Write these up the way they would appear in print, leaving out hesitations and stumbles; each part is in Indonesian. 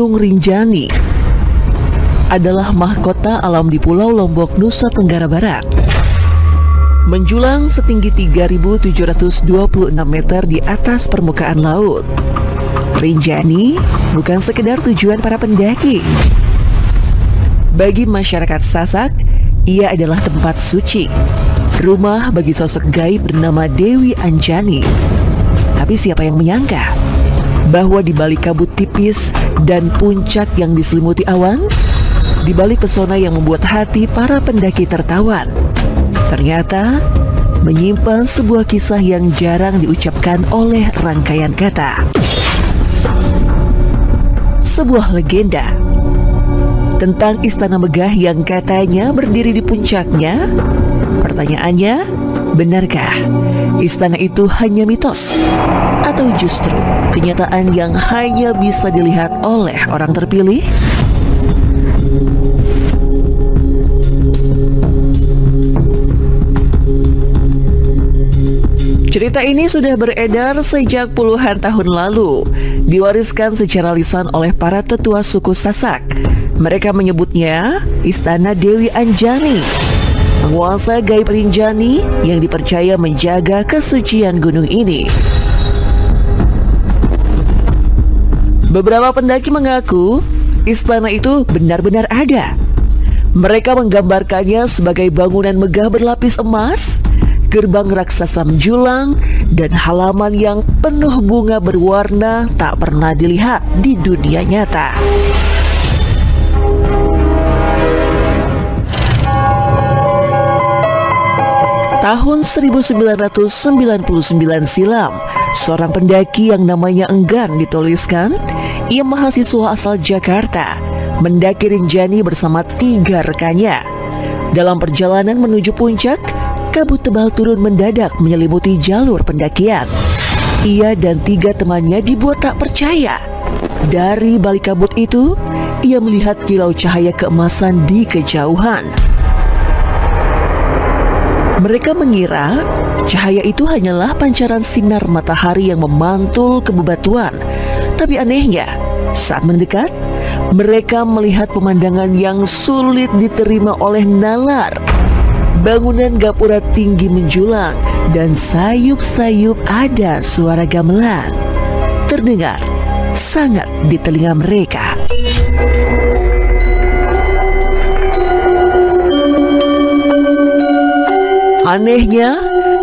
Gunung Rinjani adalah mahkota alam di Pulau Lombok, Nusa Tenggara Barat. Menjulang setinggi 3.726 meter di atas permukaan laut, Rinjani bukan sekedar tujuan para pendaki. Bagi masyarakat Sasak, ia adalah tempat suci, rumah bagi sosok gaib bernama Dewi Anjani. Tapi siapa yang menyangka bahwa di balik kabut tipis dan puncak yang diselimuti awan, di balik pesona yang membuat hati para pendaki tertawan, ternyata menyimpan sebuah kisah yang jarang diucapkan oleh rangkaian kata. Sebuah legenda tentang istana megah yang katanya berdiri di puncaknya. Pertanyaannya, benarkah istana itu hanya mitos? Atau justru kenyataan yang hanya bisa dilihat oleh orang terpilih? Cerita ini sudah beredar sejak puluhan tahun lalu, diwariskan secara lisan oleh para tetua suku Sasak. Mereka menyebutnya Istana Dewi Anjani, penguasa gaib Rinjani yang dipercaya menjaga kesucian gunung ini. Beberapa pendaki mengaku istana itu benar-benar ada. Mereka menggambarkannya sebagai bangunan megah berlapis emas, gerbang raksasa menjulang, dan halaman yang penuh bunga berwarna tak pernah dilihat di dunia nyata. Tahun 1999 silam, seorang pendaki yang namanya Enggan dituliskan, ia mahasiswa asal Jakarta, mendaki Rinjani bersama 3 rekannya. Dalam perjalanan menuju puncak, kabut tebal turun mendadak menyelimuti jalur pendakian. Ia dan 3 temannya dibuat tak percaya. Dari balik kabut itu, ia melihat kilau cahaya keemasan di kejauhan. Mereka mengira cahaya itu hanyalah pancaran sinar matahari yang memantul ke bebatuan. Tapi anehnya, saat mendekat, mereka melihat pemandangan yang sulit diterima oleh nalar. Bangunan gapura tinggi menjulang dan sayup-sayup ada suara gamelan terdengar sangat di telinga mereka. Anehnya,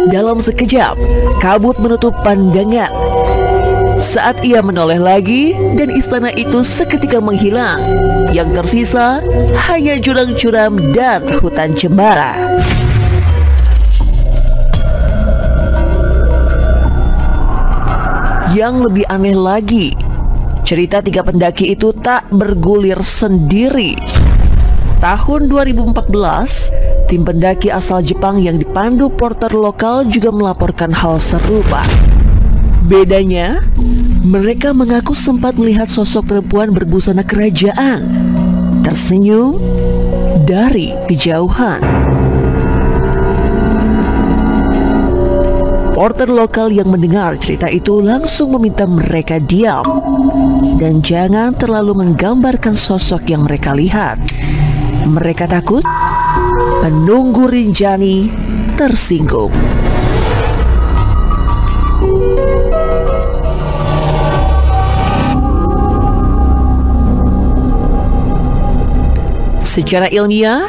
dalam sekejap kabut menutup pandangan. Saat ia menoleh lagi dan istana itu seketika menghilang, yang tersisa hanya jurang curam dan hutan cemara. Yang lebih aneh lagi, cerita 3 pendaki itu tak bergulir sendiri. Tahun 2014, tim pendaki asal Jepang yang dipandu porter lokal juga melaporkan hal serupa. Bedanya, mereka mengaku sempat melihat sosok perempuan berbusana kerajaan tersenyum dari kejauhan. Porter lokal yang mendengar cerita itu langsung meminta mereka diam dan jangan terlalu menggambarkan sosok yang mereka lihat. Mereka takut penunggu Rinjani tersinggung. Secara ilmiah,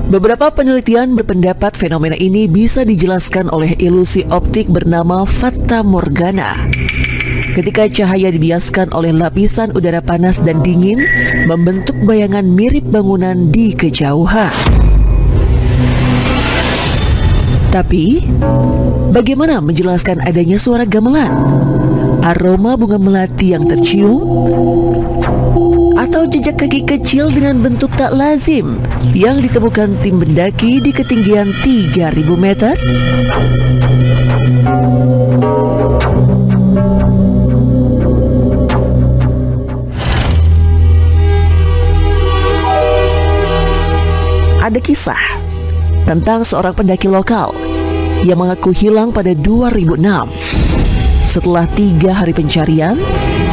beberapa penelitian berpendapat fenomena ini bisa dijelaskan oleh ilusi optik bernama Fata Morgana. Ketika cahaya dibiaskan oleh lapisan udara panas dan dingin, membentuk bayangan mirip bangunan di kejauhan. Tapi, bagaimana menjelaskan adanya suara gamelan, aroma bunga melati yang tercium, atau jejak kaki kecil dengan bentuk tak lazim yang ditemukan tim pendaki di ketinggian 3.000 meter? Ada kisah tentang seorang pendaki lokal yang mengaku hilang pada 2006. Setelah 3 hari pencarian,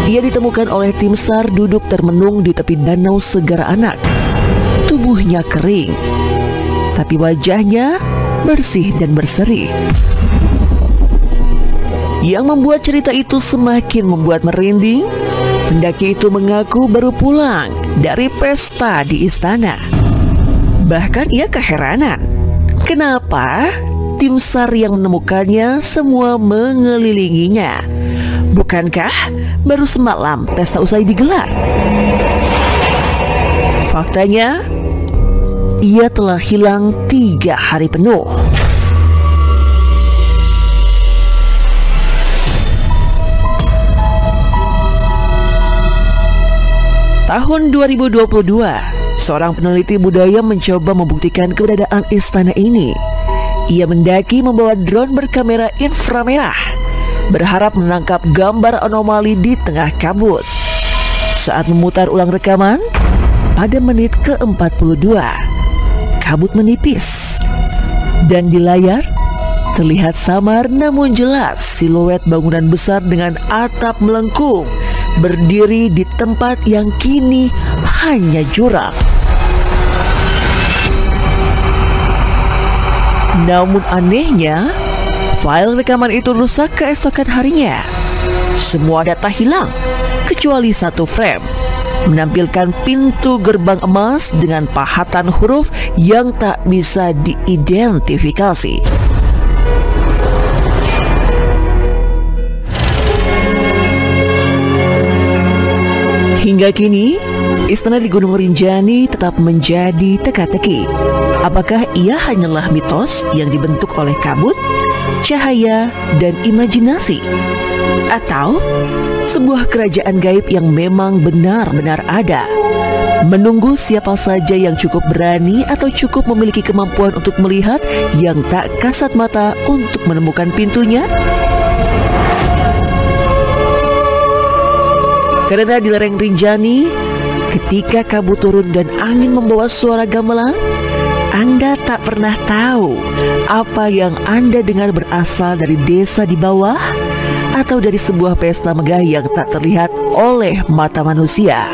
Ia ditemukan oleh tim SAR duduk termenung di tepi danau Segara Anak. Tubuhnya kering, tapi wajahnya bersih dan berseri. Yang membuat cerita itu semakin membuat merinding, pendaki itu mengaku baru pulang dari pesta di istana. Bahkan ia keheranan, kenapa tim SAR yang menemukannya semua mengelilinginya. Bukankah baru semalam pesta usai digelar? Faktanya, ia telah hilang 3 hari penuh. Tahun 2022, seorang peneliti budaya mencoba membuktikan keberadaan istana ini. Ia mendaki membawa drone berkamera inframerah, berharap menangkap gambar anomali di tengah kabut. Saat memutar ulang rekaman, pada menit ke-42, kabut menipis, dan di layar terlihat samar namun jelas siluet bangunan besar dengan atap melengkung berdiri di tempat yang kini hanya jurang. Namun anehnya, file rekaman itu rusak keesokan harinya. Semua data hilang kecuali 1 frame, menampilkan pintu gerbang emas dengan pahatan huruf yang tak bisa diidentifikasi. Hingga kini, istana di Gunung Rinjani tetap menjadi teka-teki. Apakah ia hanyalah mitos yang dibentuk oleh kabut, cahaya, dan imajinasi? Atau sebuah kerajaan gaib yang memang benar-benar ada, menunggu siapa saja yang cukup berani atau cukup memiliki kemampuan untuk melihat yang tak kasat mata untuk menemukan pintunya? Karena di lereng Rinjani, ketika kabut turun dan angin membawa suara gamelan, Anda tak pernah tahu apa yang Anda dengar berasal dari desa di bawah atau dari sebuah pesta megah yang tak terlihat oleh mata manusia.